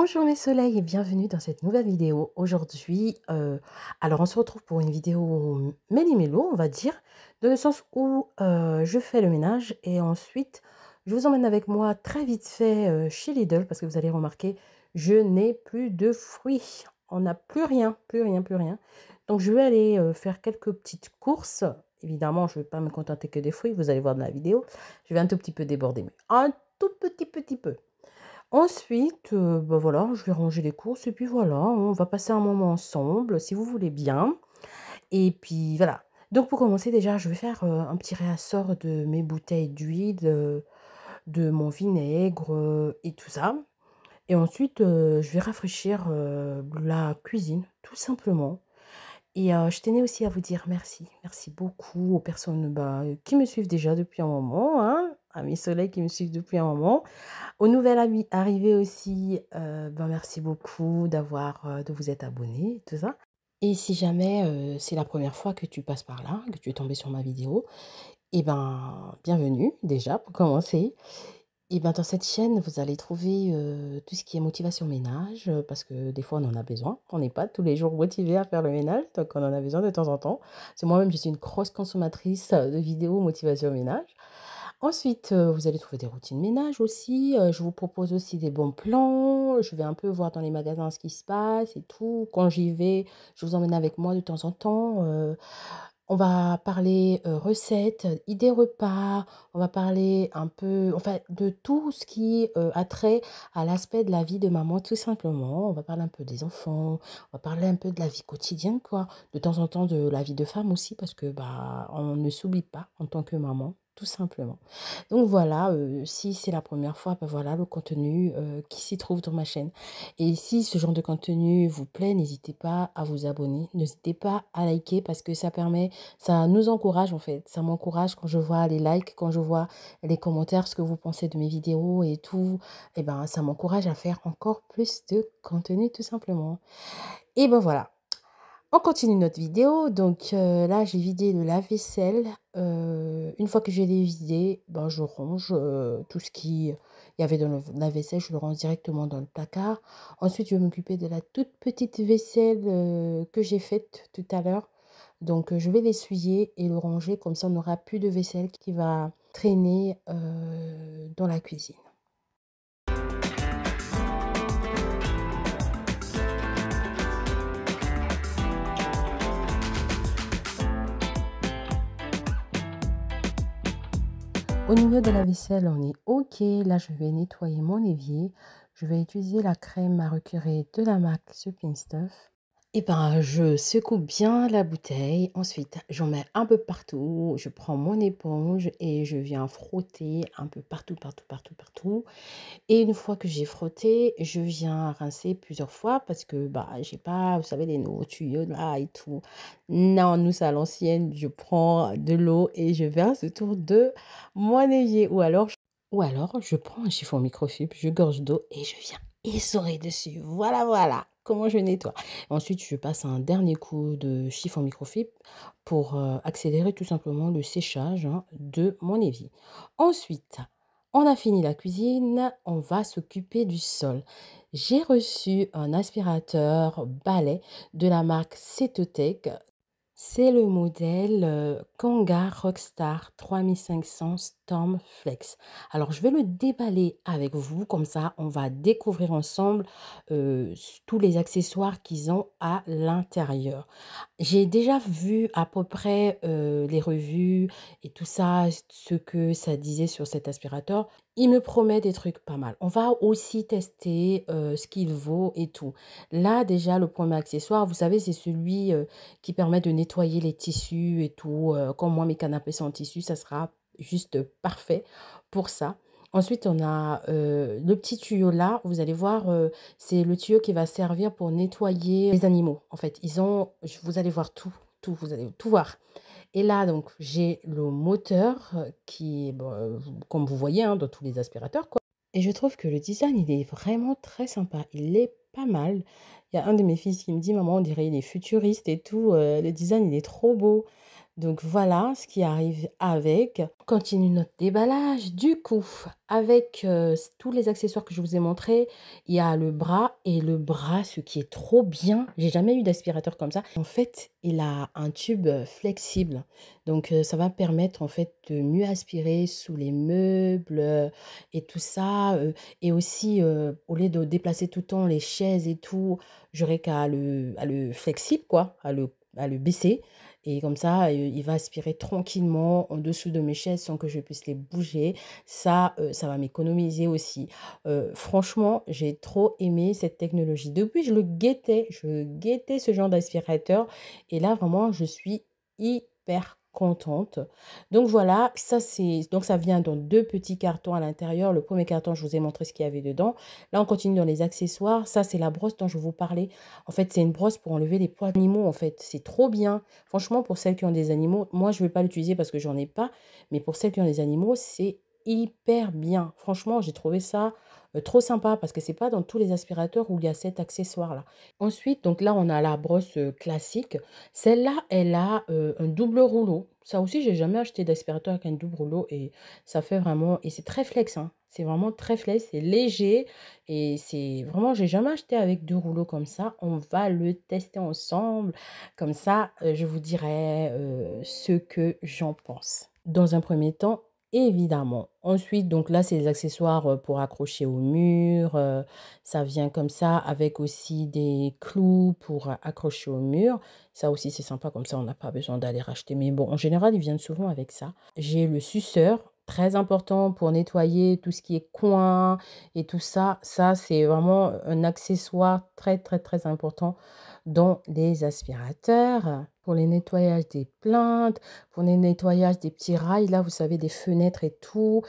Bonjour mes soleils et bienvenue dans cette nouvelle vidéo. Aujourd'hui, alors on se retrouve pour une vidéo méli-mélo, on va dire, dans le sens où je fais le ménage et ensuite je vous emmène avec moi très vite fait chez Lidl parce que vous allez remarquer, je n'ai plus de fruits. On n'a plus rien, plus rien, plus rien. Donc je vais aller faire quelques petites courses. Évidemment, je ne vais pas me contenter que des fruits, vous allez voir dans la vidéo. Je vais un tout petit peu déborder, mais un tout petit peu. Ensuite, bah, voilà, je vais ranger les courses et puis voilà, on va passer un moment ensemble si vous voulez bien et puis voilà. Donc pour commencer déjà, je vais faire, un petit réassort de mes bouteilles d'huile, de mon vinaigre, et tout ça et ensuite, je vais rafraîchir, la cuisine tout simplement et je tenais aussi à vous dire merci. Merci beaucoup aux personnes, bah, qui me suivent déjà depuis un moment, hein, à mes soleils qui me suivent depuis un moment. Aux nouvelles ami arrivées aussi, ben, merci beaucoup de vous être abonné, tout ça. Et si jamais, c'est la première fois que tu passes par là, que tu es tombé sur ma vidéo, et ben, bienvenue déjà pour commencer. Et ben, dans cette chaîne, vous allez trouver, tout ce qui est motivation ménage, parce que des fois on en a besoin. On n'est pas tous les jours motivé à faire le ménage, donc on en a besoin de temps en temps. Parce que moi-même, je suis une grosse consommatrice, de vidéos motivation ménage. Ensuite, vous allez trouver des routines ménage aussi, je vous propose aussi des bons plans, je vais un peu voir dans les magasins ce qui se passe et tout. Quand j'y vais, je vous emmène avec moi de temps en temps, on va parler, recettes, idées repas, on va parler un peu enfin de tout ce qui, a trait à l'aspect de la vie de maman tout simplement. On va parler un peu des enfants, on va parler un peu de la vie quotidienne quoi, de temps en temps de la vie de femme aussi parce que, bah, on ne s'oublie pas en tant que maman, tout simplement. Donc voilà, si c'est la première fois, bah, voilà le contenu, qui s'y trouve dans ma chaîne. Et si ce genre de contenu vous plaît, n'hésitez pas à vous abonner, n'hésitez pas à liker parce que ça nous encourage en fait. Ça m'encourage quand je vois les likes, quand je vois les commentaires, ce que vous pensez de mes vidéos et tout. Et ben, ça m'encourage à faire encore plus de contenu tout simplement. Et ben voilà. On continue notre vidéo. Donc là, j'ai vidé le lave-vaisselle. Une fois que je l'ai vidé, ben, je range tout ce qui y avait dans le lave-vaisselle. Je le range directement dans le placard. Ensuite, je vais m'occuper de la toute petite vaisselle que j'ai faite tout à l'heure. Donc je vais l'essuyer et le ranger. Comme ça, on n'aura plus de vaisselle qui va traîner dans la cuisine. Au niveau de la vaisselle, on est OK. Là, je vais nettoyer mon évier. Je vais utiliser la crème à recueillir de la marque Supping Stuff. Et ben, je secoue bien la bouteille. Ensuite, j'en mets un peu partout. Je prends mon éponge et je viens frotter un peu partout, partout, partout, partout. Et une fois que j'ai frotté, je viens rincer plusieurs fois parce que, bah, j'ai pas, vous savez, les nouveaux tuyaux là et tout. Non, nous, c'est à l'ancienne, je prends de l'eau et je verse autour de mon évier. Ou alors, je prends un chiffon microfibre, je gorge d'eau et je viens essorer dessus. Voilà, voilà comment je nettoie. Ensuite, je passe un dernier coup de chiffon microfibre pour accélérer tout simplement le séchage, hein, de mon évier. Ensuite, on a fini la cuisine, on va s'occuper du sol. J'ai reçu un aspirateur balai de la marque Cetotech. C'est le modèle, Kangar Rockstar 3500 Storm Flex. Alors je vais le déballer avec vous, comme ça on va découvrir ensemble, tous les accessoires qu'ils ont à l'intérieur. J'ai déjà vu à peu près, les revues et tout ça, ce que ça disait sur cet aspirateur. Il me promet des trucs pas mal. On va aussi tester, ce qu'il vaut et tout. Là déjà le premier accessoire, vous savez, c'est celui, qui permet de nettoyer les tissus et tout. Comme moi, mes canapés sont en tissu, ça sera juste parfait pour ça. Ensuite, on a le petit tuyau là, vous allez voir, c'est le tuyau qui va servir pour nettoyer les animaux. En fait, vous allez voir tout, tout, vous allez tout voir. Et là, donc, j'ai le moteur qui est, bon, comme vous voyez, hein, dans tous les aspirateurs, quoi. Et je trouve que le design, il est vraiment très sympa. Il est pas mal. Il y a un de mes fils qui me dit: «Maman, on dirait il est futuriste et tout, le design, il est trop beau». Donc voilà ce qui arrive avec. On continue notre déballage. Du coup, avec tous les accessoires que je vous ai montrés, il y a le bras. Et le bras, ce qui est trop bien, j'ai jamais eu d'aspirateur comme ça. En fait, il a un tube flexible. Donc ça va permettre en fait de mieux aspirer sous les meubles et tout ça. Et aussi, au lieu de déplacer tout le temps les chaises et tout, j'aurais qu'à le flexible, quoi, à le baisser. Et comme ça, il va aspirer tranquillement en dessous de mes chaises sans que je puisse les bouger. Ça va m'économiser aussi. Franchement, j'ai trop aimé cette technologie. Depuis, je guettais ce genre d'aspirateur. Et là, vraiment, je suis hyper contente. Donc voilà, donc ça vient dans 2 petits cartons à l'intérieur. Le premier carton, je vous ai montré ce qu'il y avait dedans. Là, on continue dans les accessoires. Ça, c'est la brosse dont je vous parlais. En fait, c'est une brosse pour enlever les poils d'animaux, en fait. C'est trop bien. Franchement, pour celles qui ont des animaux, moi, je ne vais pas l'utiliser parce que j'en ai pas. Mais pour celles qui ont des animaux, c'est hyper bien. Franchement, j'ai trouvé ça trop sympa parce que c'est pas dans tous les aspirateurs où il y a cet accessoire-là. Ensuite, donc là, on a la brosse classique. Celle-là, elle a un double rouleau. Ça aussi, j'ai jamais acheté d'aspirateur avec un double rouleau et ça fait vraiment... Et c'est très flex, hein. C'est vraiment très flex, c'est léger et c'est vraiment... J'ai jamais acheté avec 2 rouleaux comme ça. On va le tester ensemble. Comme ça, je vous dirai ce que j'en pense. Dans un premier temps, évidemment. Ensuite, donc là, c'est les accessoires pour accrocher au mur. Ça vient comme ça avec aussi des clous pour accrocher au mur. Ça aussi, c'est sympa, comme ça, on n'a pas besoin d'aller racheter. Mais bon, en général, ils viennent souvent avec ça. J'ai le suceur, très important pour nettoyer tout ce qui est coin et tout ça. Ça, c'est vraiment un accessoire très, très, très important dans les aspirateurs. Pour les nettoyages des plaintes, pour les nettoyages des petits rails, là, vous savez, des fenêtres et tout.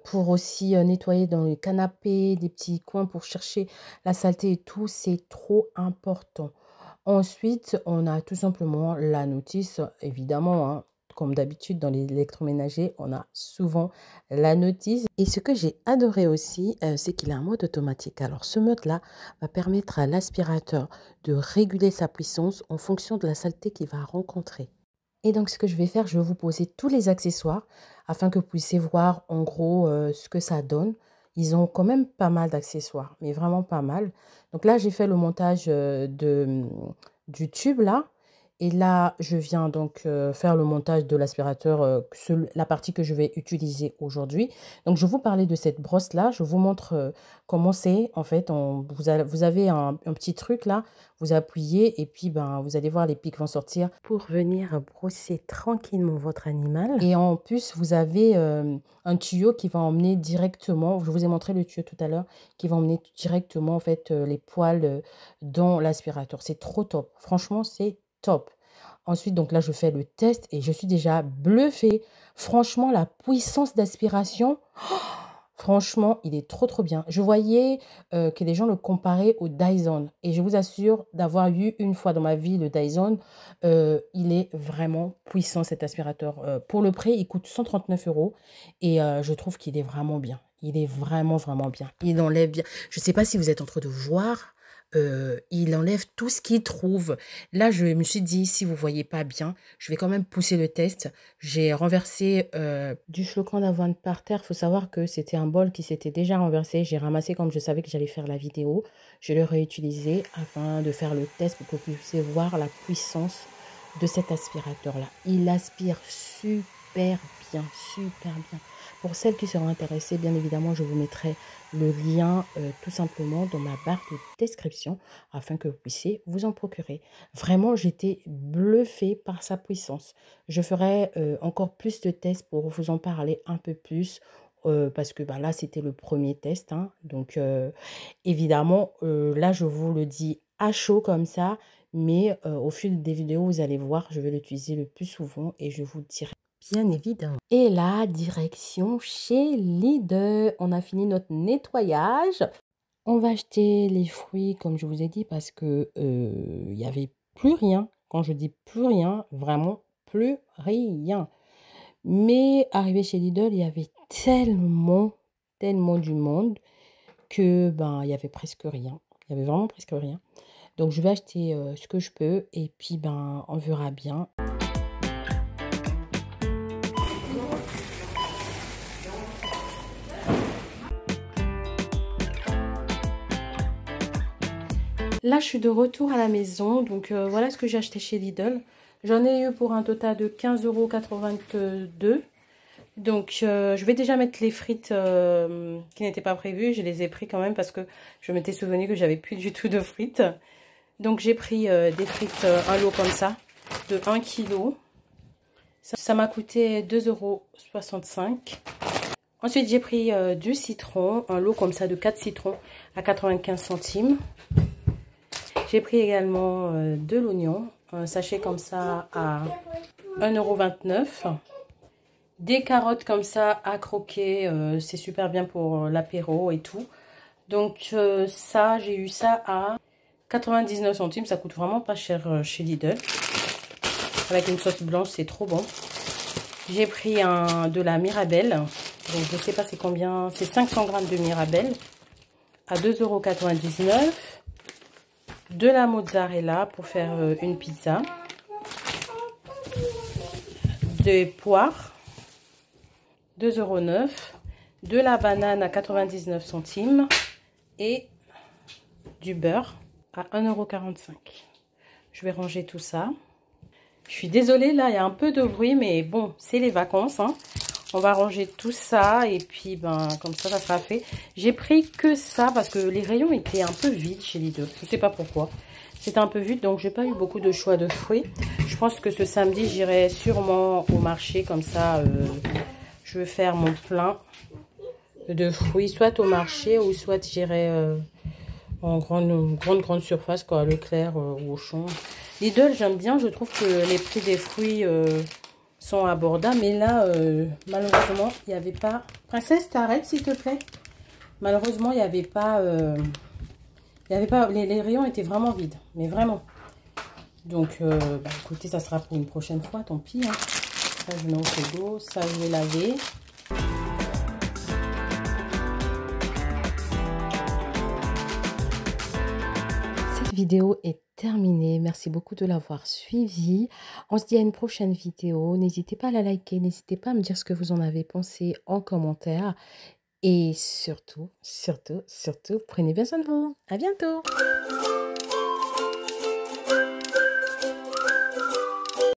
Pour aussi nettoyer dans les canapés, des petits coins pour chercher la saleté et tout. C'est trop important. Ensuite, on a tout simplement la notice, évidemment, hein, comme d'habitude dans les électroménagers, on a souvent la notice. Et ce que j'ai adoré aussi, c'est qu'il a un mode automatique. Alors ce mode-là va permettre à l'aspirateur de réguler sa puissance en fonction de la saleté qu'il va rencontrer. Et donc ce que je vais faire, je vais vous poser tous les accessoires afin que vous puissiez voir en gros ce que ça donne. Ils ont quand même pas mal d'accessoires, mais vraiment pas mal. Donc là, j'ai fait le montage du tube là. Et là, je viens donc faire le montage de l'aspirateur, la partie que je vais utiliser aujourd'hui. Donc, je vais vous parler de cette brosse-là. Je vous montre comment c'est. En fait, vous avez un petit truc là. Vous appuyez et puis ben, vous allez voir les pics vont sortir pour venir brosser tranquillement votre animal. Et en plus, vous avez un tuyau qui va emmener directement, je vous ai montré le tuyau tout à l'heure, qui va emmener directement en fait les poils dans l'aspirateur. C'est trop top. Franchement, c'est top. Ensuite, donc là, je fais le test et je suis déjà bluffée. Franchement, la puissance d'aspiration, franchement, il est trop, trop bien. Je voyais que les gens le comparaient au Dyson. Et je vous assure d'avoir eu une fois dans ma vie le Dyson. Il est vraiment puissant, cet aspirateur. Pour le prix, il coûte 139 euros. Et je trouve qu'il est vraiment bien. Il est vraiment, vraiment bien. Il enlève bien. Je ne sais pas si vous êtes en train de voir. Il enlève tout ce qu'il trouve. Là, je me suis dit, si vous ne voyez pas bien, je vais quand même pousser le test. J'ai renversé du flocon d'avoine par terre. Il faut savoir que c'était un bol qui s'était déjà renversé. J'ai ramassé comme je savais que j'allais faire la vidéo. Je l'ai réutilisé afin de faire le test pour que vous puissiez voir la puissance de cet aspirateur-là. Il aspire super bien, super bien. Pour celles qui seront intéressées, bien évidemment, je vous mettrai le lien tout simplement dans ma barre de description afin que vous puissiez vous en procurer. Vraiment, j'étais bluffée par sa puissance. Je ferai encore plus de tests pour vous en parler un peu plus parce que bah, là, c'était le premier test. Hein. Donc, évidemment, là, je vous le dis à chaud comme ça, mais au fil des vidéos, vous allez voir, je vais l'utiliser le plus souvent et je vous dirai. Bien évidemment. Et là, direction chez Lidl. On a fini notre nettoyage. On va acheter les fruits, comme je vous ai dit, parce que il n'y avait plus rien. Quand je dis plus rien, vraiment plus rien. Mais arrivé chez Lidl, il y avait tellement, tellement du monde que ben il y avait presque rien. Il y avait vraiment presque rien. Donc je vais acheter ce que je peux et puis ben on verra bien. Là, je suis de retour à la maison. Donc, voilà ce que j'ai acheté chez Lidl. J'en ai eu pour un total de 15,82 €. Donc, je vais déjà mettre les frites qui n'étaient pas prévues. Je les ai pris quand même parce que je m'étais souvenu que j'avais plus du tout de frites. Donc, j'ai pris des frites, un lot comme ça, de 1 kg. Ça m'a coûté 2,65 €. Ensuite, j'ai pris du citron, un lot comme ça de 4 citrons à 95 centimes. J'ai pris également de l'oignon, un sachet comme ça à 1,29 €. Des carottes comme ça à croquer, c'est super bien pour l'apéro et tout. Donc ça, j'ai eu ça à 99 centimes, ça coûte vraiment pas cher chez Lidl. Avec une sauce blanche, c'est trop bon. J'ai pris de la Mirabelle, donc je sais pas c'est combien, c'est 500 grammes de Mirabelle à 2,99 €. De la mozzarella pour faire une pizza. Des poires, 2,09 €. De la banane à 99 centimes. Et du beurre à 1,45 €. Je vais ranger tout ça. Je suis désolée, là, il y a un peu de bruit, mais bon, c'est les vacances, hein. On va ranger tout ça et puis, ben, comme ça sera fait. J'ai pris que ça parce que les rayons étaient un peu vides chez Lidl. Je ne sais pas pourquoi. C'était un peu vide, donc j'ai pas eu beaucoup de choix de fruits. Je pense que ce samedi, j'irai sûrement au marché, comme ça, je vais faire mon plein de fruits, soit au marché ou soit j'irai en grande surface, quoi, Leclerc ou Auchan. Lidl, j'aime bien, je trouve que les prix des fruits sont abordables, mais là, malheureusement, il n'y avait pas... Princesse, t'arrêtes, s'il te plaît. Malheureusement, il n'y avait pas... les rayons étaient vraiment vides, mais vraiment. Donc, bah, écoutez, ça sera pour une prochaine fois, tant pis. Hein. Ça, je mets au frigo, ça, je vais laver. Cette vidéo est terminée. Merci beaucoup de l'avoir suivie. On se dit à une prochaine vidéo. N'hésitez pas à la liker, n'hésitez pas à me dire ce que vous en avez pensé en commentaire. Et surtout, surtout, surtout, prenez bien soin de vous. À bientôt!